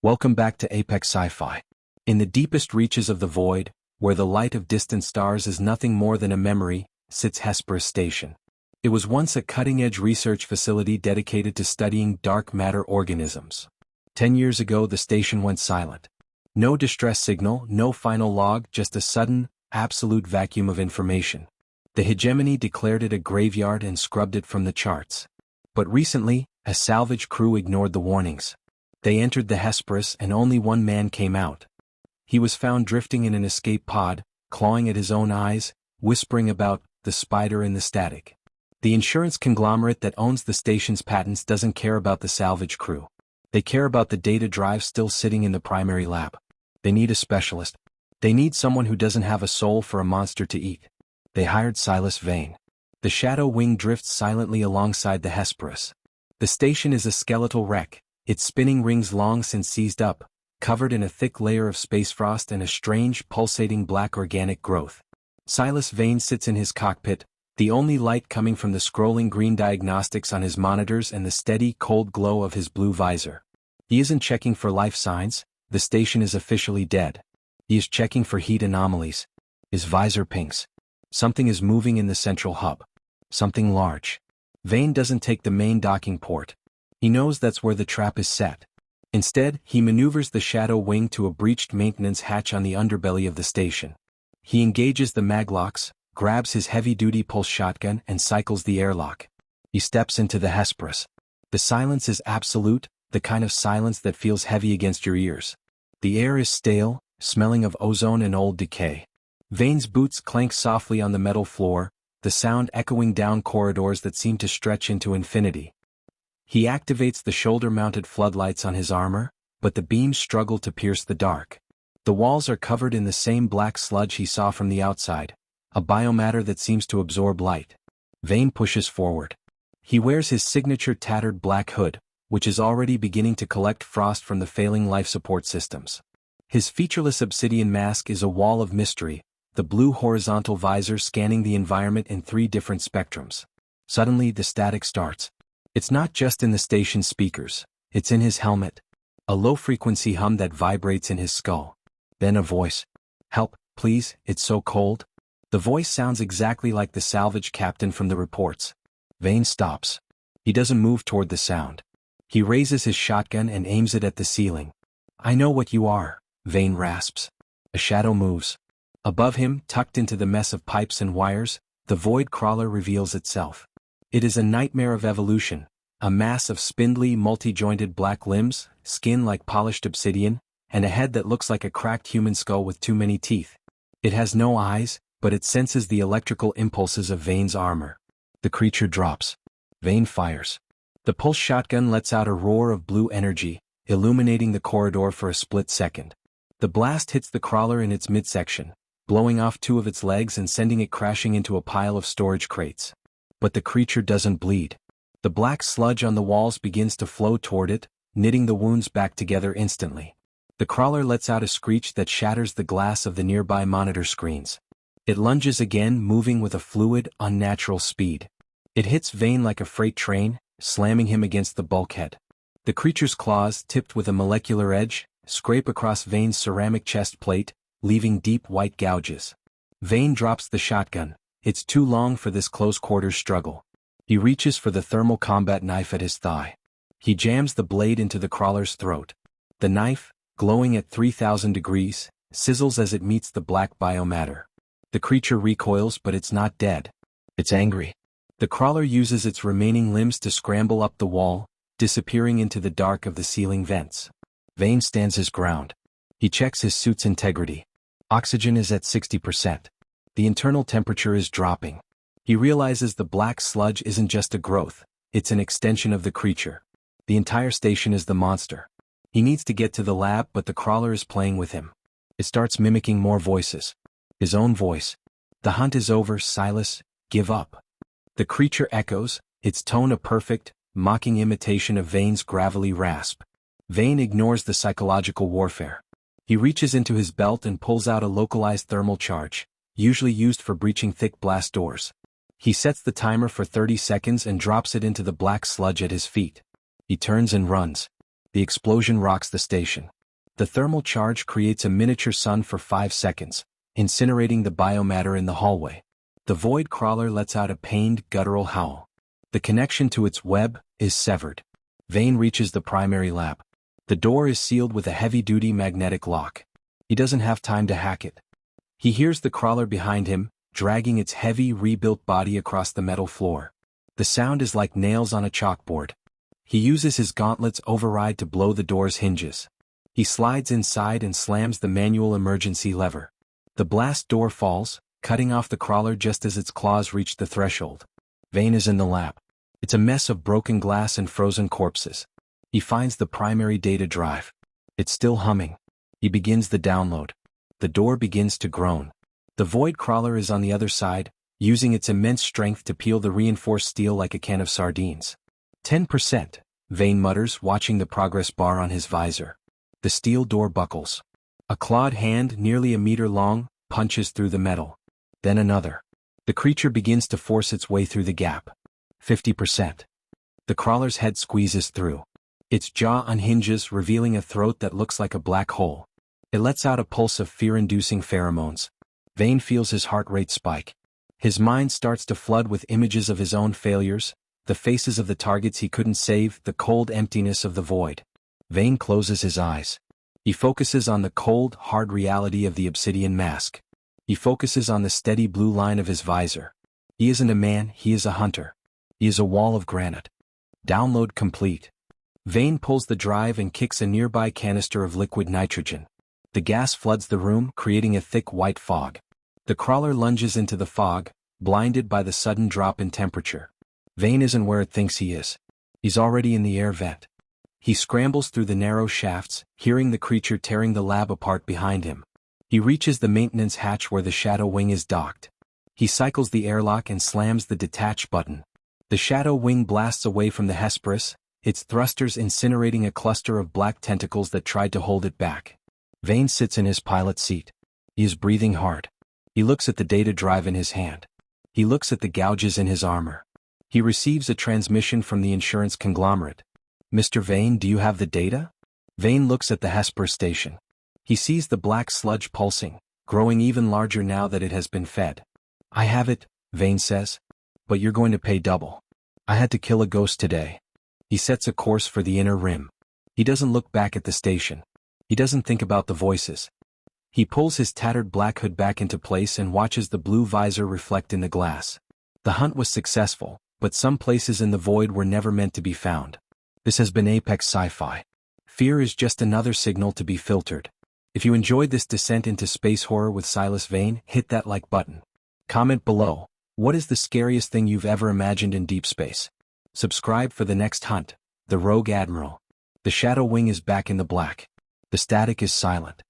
Welcome back to Apex Sci-Fi. In the deepest reaches of the void, where the light of distant stars is nothing more than a memory, sits Hesperus Station. It was once a cutting-edge research facility dedicated to studying dark matter organisms. 10 years ago the station went silent. No distress signal, no final log, just a sudden, absolute vacuum of information. The hegemony declared it a graveyard and scrubbed it from the charts. But recently, a salvage crew ignored the warnings. They entered the Hesperus and only one man came out. He was found drifting in an escape pod, clawing at his own eyes, whispering about the spider in the static. The insurance conglomerate that owns the station's patents doesn't care about the salvage crew. They care about the data drive still sitting in the primary lab. They need a specialist. They need someone who doesn't have a soul for a monster to eat. They hired Silas Vane. The shadow wing drifts silently alongside the Hesperus. The station is a skeletal wreck, its spinning rings long since seized up, covered in a thick layer of space frost and a strange, pulsating black organic growth. Silas Vane sits in his cockpit, the only light coming from the scrolling green diagnostics on his monitors and the steady, cold glow of his blue visor. He isn't checking for life signs, the station is officially dead. He is checking for heat anomalies. His visor pings. Something is moving in the central hub. Something large. Vane doesn't take the main docking port. He knows that's where the trap is set. Instead, he maneuvers the shadow wing to a breached maintenance hatch on the underbelly of the station. He engages the maglocks, grabs his heavy-duty pulse shotgun and cycles the airlock. He steps into the Hesperus. The silence is absolute, the kind of silence that feels heavy against your ears. The air is stale, smelling of ozone and old decay. Vane's boots clank softly on the metal floor, the sound echoing down corridors that seem to stretch into infinity. He activates the shoulder-mounted floodlights on his armor, but the beams struggle to pierce the dark. The walls are covered in the same black sludge he saw from the outside, a biomatter that seems to absorb light. Vane pushes forward. He wears his signature tattered black hood, which is already beginning to collect frost from the failing life support systems. His featureless obsidian mask is a wall of mystery, the blue horizontal visor scanning the environment in 3 different spectrums. Suddenly the static starts. It's not just in the station's speakers, it's in his helmet. A low-frequency hum that vibrates in his skull. Then a voice. "Help, please, it's so cold." The voice sounds exactly like the salvage captain from the reports. Vane stops. He doesn't move toward the sound. He raises his shotgun and aims it at the ceiling. "I know what you are," Vane rasps. A shadow moves. Above him, tucked into the mess of pipes and wires, the void crawler reveals itself. It is a nightmare of evolution, a mass of spindly, multi-jointed black limbs, skin like polished obsidian, and a head that looks like a cracked human skull with too many teeth. It has no eyes, but it senses the electrical impulses of Vane's armor. The creature drops. Vane fires. The pulse shotgun lets out a roar of blue energy, illuminating the corridor for a split second. The blast hits the crawler in its midsection, blowing off 2 of its legs and sending it crashing into a pile of storage crates. But the creature doesn't bleed. The black sludge on the walls begins to flow toward it, knitting the wounds back together instantly. The crawler lets out a screech that shatters the glass of the nearby monitor screens. It lunges again, moving with a fluid, unnatural speed. It hits Vane like a freight train, slamming him against the bulkhead. The creature's claws, tipped with a molecular edge, scrape across Vane's ceramic chest plate, leaving deep white gouges. Vane drops the shotgun. It's too long for this close-quarters struggle. He reaches for the thermal combat knife at his thigh. He jams the blade into the crawler's throat. The knife, glowing at 3,000 degrees, sizzles as it meets the black biomatter. The creature recoils, but it's not dead. It's angry. The crawler uses its remaining limbs to scramble up the wall, disappearing into the dark of the ceiling vents. Vane stands his ground. He checks his suit's integrity. Oxygen is at 60%. The internal temperature is dropping. He realizes the black sludge isn't just a growth, it's an extension of the creature. The entire station is the monster. He needs to get to the lab, but the crawler is playing with him. It starts mimicking more voices. His own voice. "The hunt is over, Silas, give up." The creature echoes, its tone a perfect, mocking imitation of Vane's gravelly rasp. Vane ignores the psychological warfare. He reaches into his belt and pulls out a localized thermal charge, usually used for breaching thick blast doors. He sets the timer for 30 seconds and drops it into the black sludge at his feet. He turns and runs. The explosion rocks the station. The thermal charge creates a miniature sun for 5 seconds, incinerating the biomatter in the hallway. The void crawler lets out a pained, guttural howl. The connection to its web is severed. Vane reaches the primary lab. The door is sealed with a heavy-duty magnetic lock. He doesn't have time to hack it. He hears the crawler behind him, dragging its heavy, rebuilt body across the metal floor. The sound is like nails on a chalkboard. He uses his gauntlet's override to blow the door's hinges. He slides inside and slams the manual emergency lever. The blast door falls, cutting off the crawler just as its claws reach the threshold. Vane is in the lab. It's a mess of broken glass and frozen corpses. He finds the primary data drive. It's still humming. He begins the download. The door begins to groan. The void crawler is on the other side, using its immense strength to peel the reinforced steel like a can of sardines. 10%, Vane mutters, watching the progress bar on his visor. The steel door buckles. A clawed hand, nearly a meter long, punches through the metal. Then another. The creature begins to force its way through the gap. 50%. The crawler's head squeezes through. Its jaw unhinges, revealing a throat that looks like a black hole. It lets out a pulse of fear-inducing pheromones. Vane feels his heart rate spike. His mind starts to flood with images of his own failures, the faces of the targets he couldn't save, the cold emptiness of the void. Vane closes his eyes. He focuses on the cold, hard reality of the obsidian mask. He focuses on the steady blue line of his visor. He isn't a man, he is a hunter. He is a wall of granite. Download complete. Vane pulls the drive and kicks a nearby canister of liquid nitrogen. The gas floods the room, creating a thick white fog. The crawler lunges into the fog, blinded by the sudden drop in temperature. Vane isn't where it thinks he is. He's already in the air vent. He scrambles through the narrow shafts, hearing the creature tearing the lab apart behind him. He reaches the maintenance hatch where the shadow wing is docked. He cycles the airlock and slams the detach button. The shadow wing blasts away from the Hesperus, its thrusters incinerating a cluster of black tentacles that tried to hold it back. Vane sits in his pilot seat. He is breathing hard. He looks at the data drive in his hand. He looks at the gouges in his armor. He receives a transmission from the insurance conglomerate. "Mr. Vane, do you have the data?" Vane looks at the Hesper station. He sees the black sludge pulsing, growing even larger now that it has been fed. "I have it," Vane says. "But you're going to pay double. I had to kill a ghost today." He sets a course for the inner rim. He doesn't look back at the station. He doesn't think about the voices. He pulls his tattered black hood back into place and watches the blue visor reflect in the glass. The hunt was successful, but some places in the void were never meant to be found. This has been Apex Sci-Fi. Fear is just another signal to be filtered. If you enjoyed this descent into space horror with Silas Vane, hit that like button. Comment below, what is the scariest thing you've ever imagined in deep space? Subscribe for the next hunt, the Rogue Admiral. The shadow wing is back in the black. The static is silent.